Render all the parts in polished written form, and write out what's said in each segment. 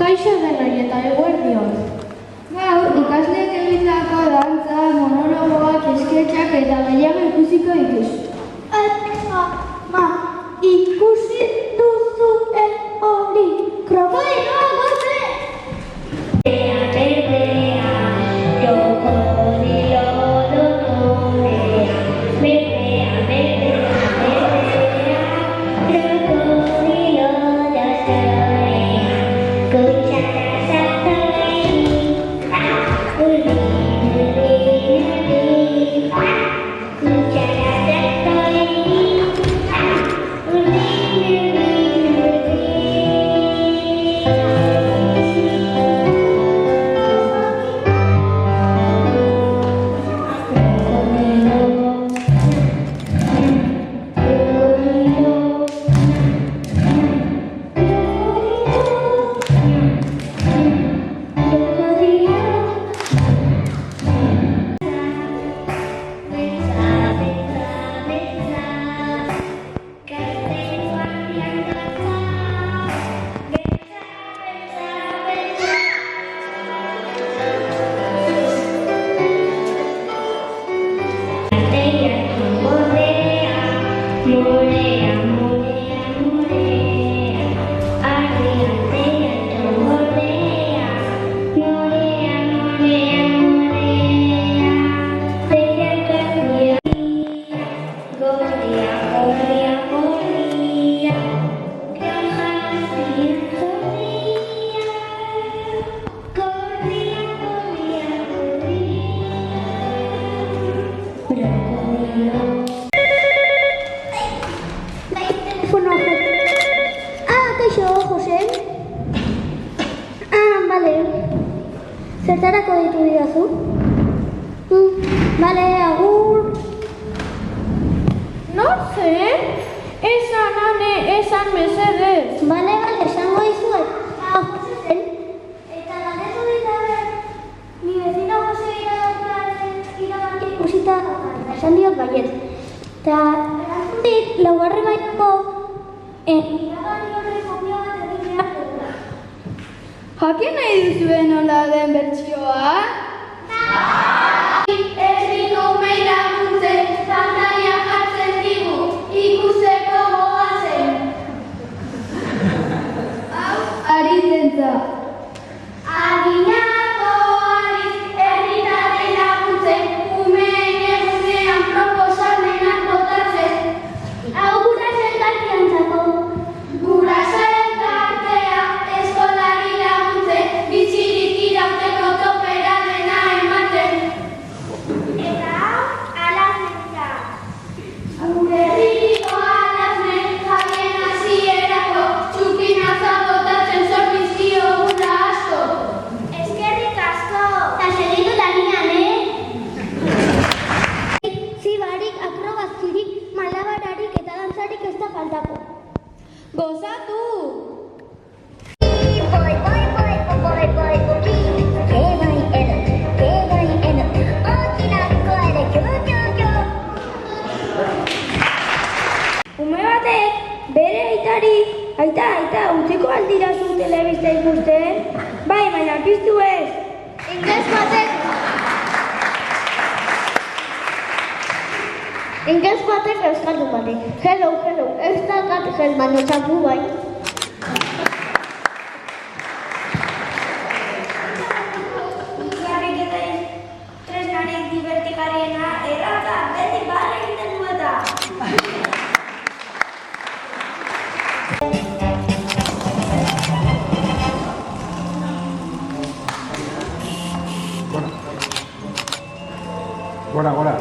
Kaixo denoi eta eguerdion. Gaur, ikasleek egindako dantza, monologoak, esketxak eta gehiago ikusiko dituzu. Ma, ikusi duzu hori. Krokodilo, goze! Zertarako ditu didazu? Bale, agur. Nor zen? Esan, ane, esan mesedez. Bale, esango dizuet. Jose zen. Eta galdetu ditabe, mi bezina Jose iragarki ikusita, esan diot baiet. Eta erantzundik, laugarren mailako, iragarri horrek kopia bat egin behar dugula. Jakin nahi duzuen nola den bertsioa? Herriko umei laguntzen, pantaila jartzen digu, ikusteko goazen. Arizentza. Adinako ariz, herritarrei laguntzen, umeen egunean proposamenak botatzen. Hau gurasoen elkarteantzako. Gurasoen elkartea eskolari laguntzen, bizirik irauteko topera dena ematen. Eta hau, alazentza. Gure herriko alazen jabien hasierako, txupinaza botatzen zorpizkio gura asko. Eskerrik asko. Eta segitu lanean, Zibarik, akrobazkirik, malabararik eta dantzarik ez da faltako. Gozatu! Ume batek, bere aitari, aita, utziko aldirazu telebista ikusten? Bai, baina piztu ez. Inges batek euskaldun batek. Hello, ez da gatzel baino txapu bai. Tresnarik divertigarriena errata, beti barra egiten du eta. Gora.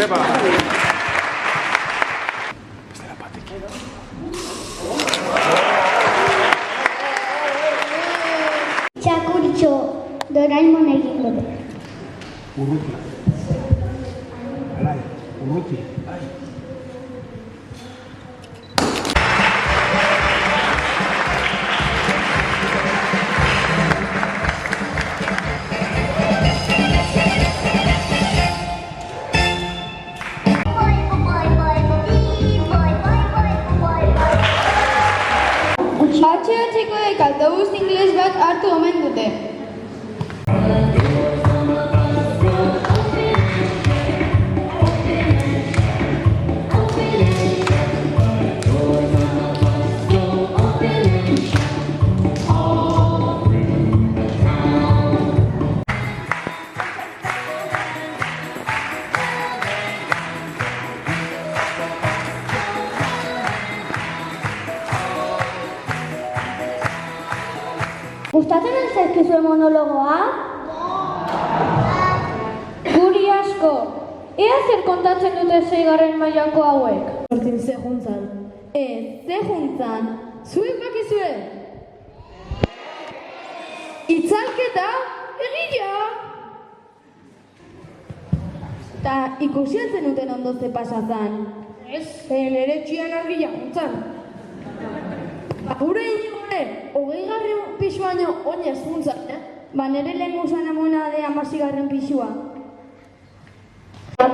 Epa! Txakuritxo, Doraemon egingo dut. Urrutia. Alai, Urruti. Atxeratzekoek autobus ingles bat hartu omen dute. Gustatzen al zaizkizue monologoa? Guri asko. Ea zer kontatzen dute 6. mailako hauek. Hortin ze juntzan. Ze juntzan. Zuek bakizue. Itzalketa egia. Ta ikusiatzen duten ondo ze pasazan. Nere txian argia juntzan. Gure inigore, 20. pisuaino oinez juntzan, nere lehen guzan amona de 16. pisua.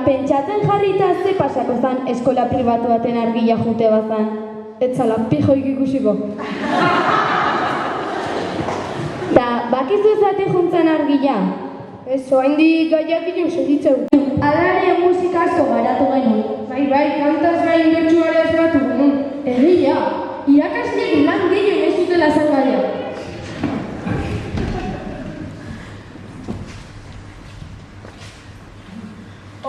Pentsatzen jarrita ze pasako zan eskola pribatu baten argia jute bazan. Etzala pijoik ikusiko. Da, bakizu zate juntzan argia? Ez, oaindik gaiak ino segitzeu. Alare musika asko garatu genuen. Bai, kantaz gain bertsuare esbatu genuen. Egia, irakasleek lan gehiago ez zutela zangaria.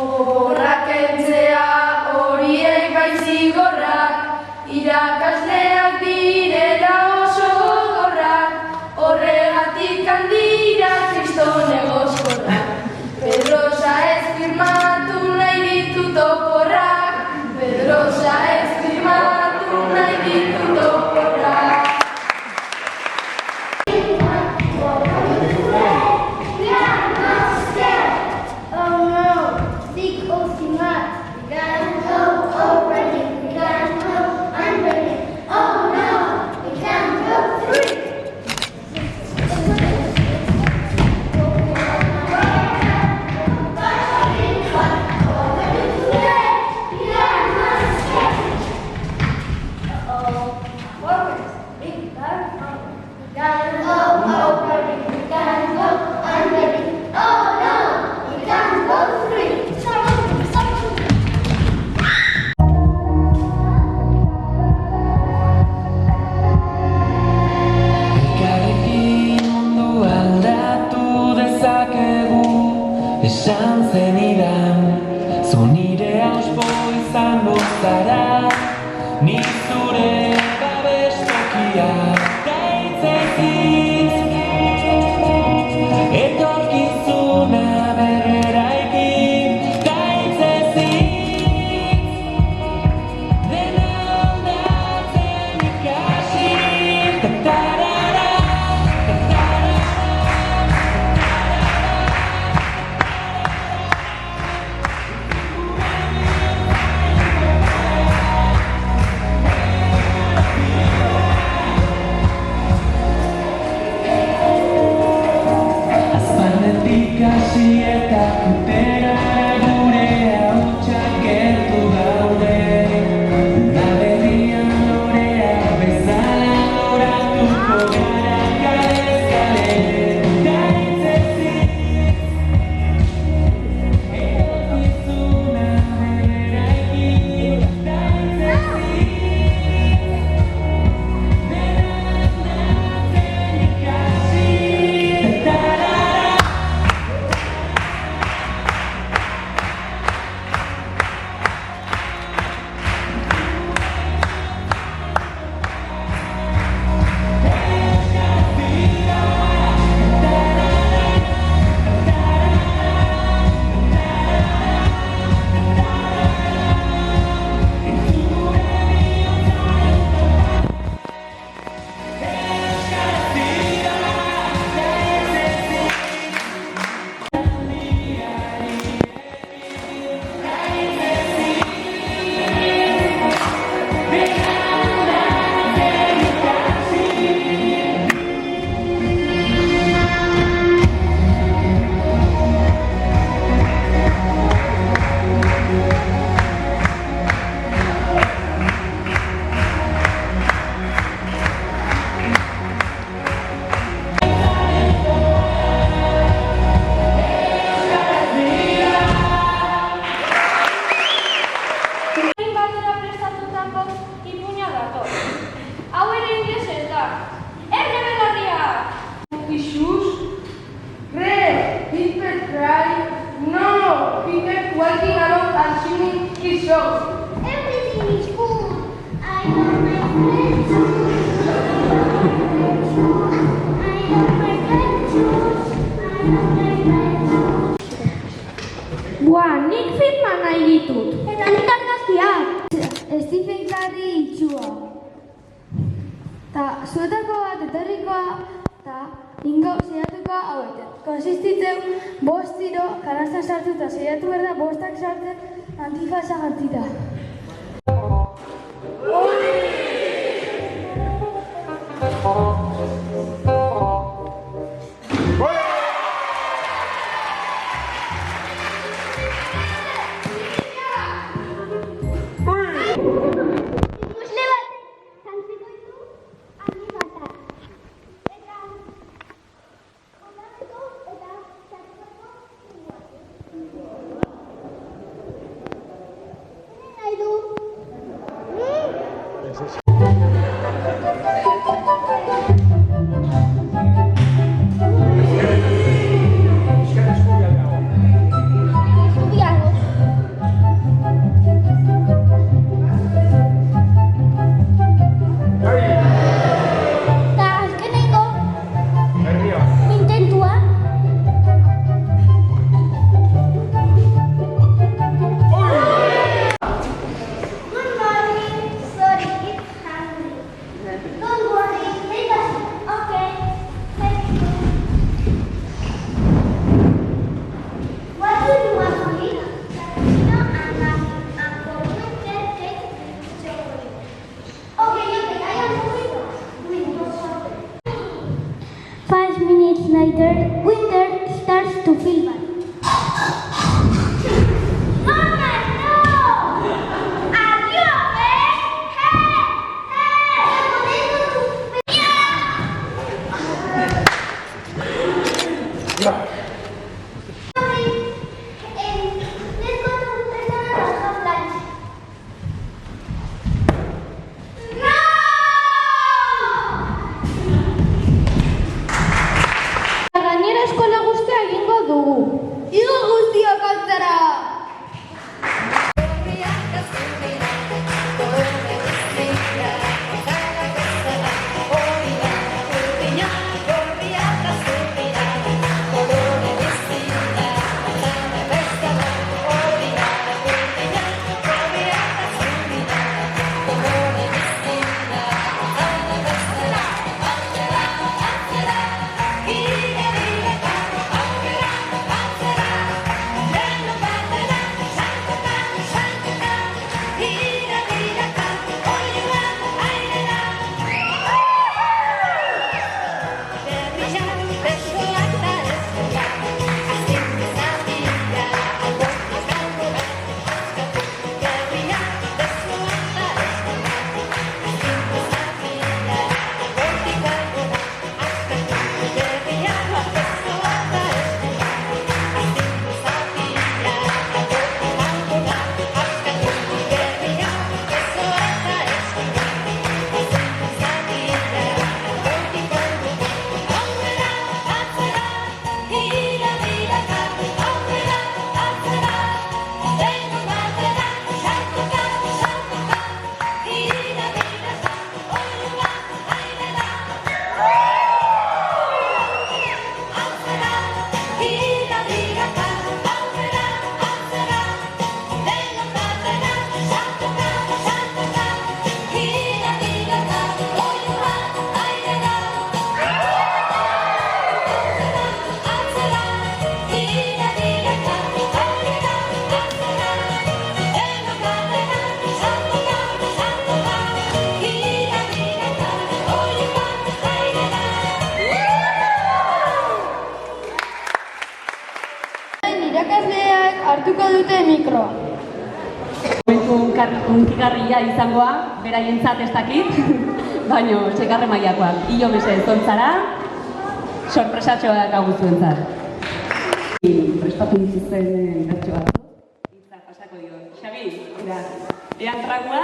Ogorrak entzea horiek baizigorrak, irakasleak direla oso gogorrak, horregatik handira kriston egoskorrak. Pedrosa ez firmatu nahi ditut oporrak, Pedrosa ez firmatu nahi ditut oporrak. Esan zenidan, zu nire auspo izango zara, ni zure babestokia gaitzezit. Etorkizuna berreraiki gaitzezit. Dena aldatzen ikasi, tatarara, tatarara. shows. Everything is good. I love my friends too. I love my friends too. I love my friends too. Buah, nik filma nahi ditut. Eta nik argazkiak. Stephen Curry itxua. Ta zuetako bat etorrikoa, ta ingo saiatuko hauetan. Konsistitzen 5 tiro kanastan sartu eta saiatu behar da 5ak sartzen antifasa jantzita. Ikusle batek jantziko ditu antifazak. Eta onartuko eta sartuko nahi du. Zubiago. Eta azkenengo intentua. Good morning. Sorry, it's hungry. Don't worry, take us. Okay. Thank you. What do you want to eat? Cappuccino and coffee. And for winter, take chocolate. Okay, I am moving on. With no chocolate. 5 minutes later, Winter starts to feel bad. Mama, no! Are you okay? Sorry. Let's go to the restaurant and have lunch. No! Gainera eskola guztia egingo dugu. Igo guztiak altzara! Irakasleak hartuko dute mikroa. Momentu hunkigarria izangoa, beraientzat ez dakit, baina segarre mailakoak. Ilo mese zontzara, sorpresatxoa dakagu zuentzat. Prestatu dituzten bertso bat. Itza pasako dio. Xabi, ira, ean tragua.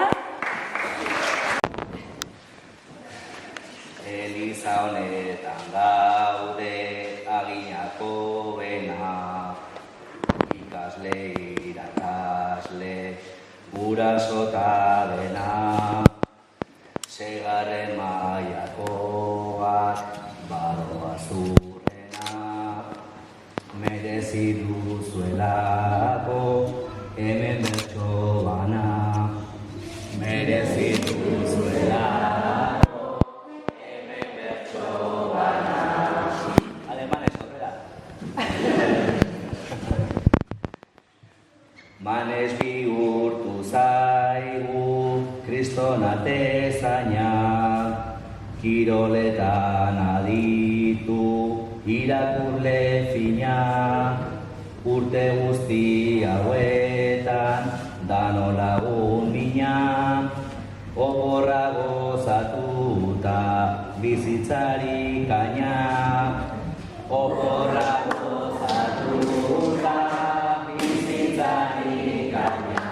Eliza honetan gaude aginako bena, ikasle, irakasle, gurasota dena, segarren mailakoak, baroa zurrena, merezi duzuelako, hemen bertso bana, merezi duzuelako, hemen bertso bana. Alemanes, aurrera. Manez bihurtu zaigu, kriston atezaina, kiroletan aditu, irakurle fina, urte guzti hauetan, dano lagun mina, oporra gozatuta, bizitzari kaina, oporra gozatuta, bizitzari kaina.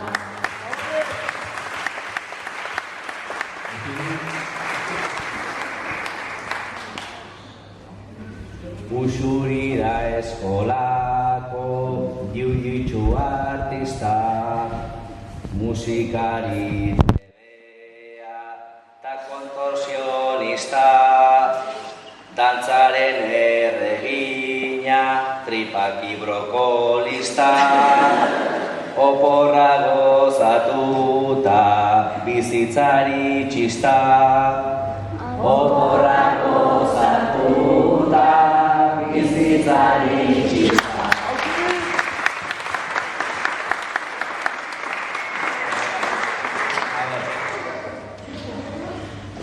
Usuri da eskolako jiu-jitsu artista, musikari trebea eta kontorsionista, dantzaren erregina, tripaki brokolista, oporra gozatuta, bizitzari txista, oporra gozatuta, bizitzari txista.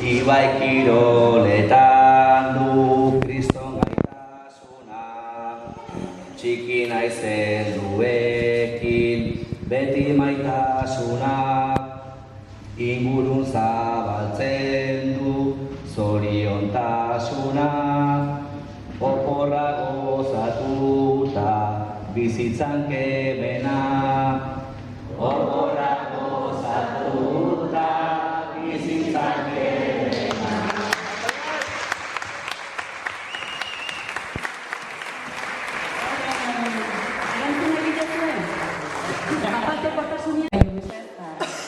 Ibai kiroletan du kriston gaitasuna, txiki naizen duekin beti maitasuna, ingurun zabaltzen du zoriontasuna, oporra gozatuta, bizitzan kemena, oporra gozatuta, bizitzan kemena.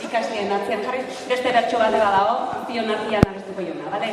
Ikasleen atzian jarri, beste bertso bat badago, zion artean abestuko jona, bale?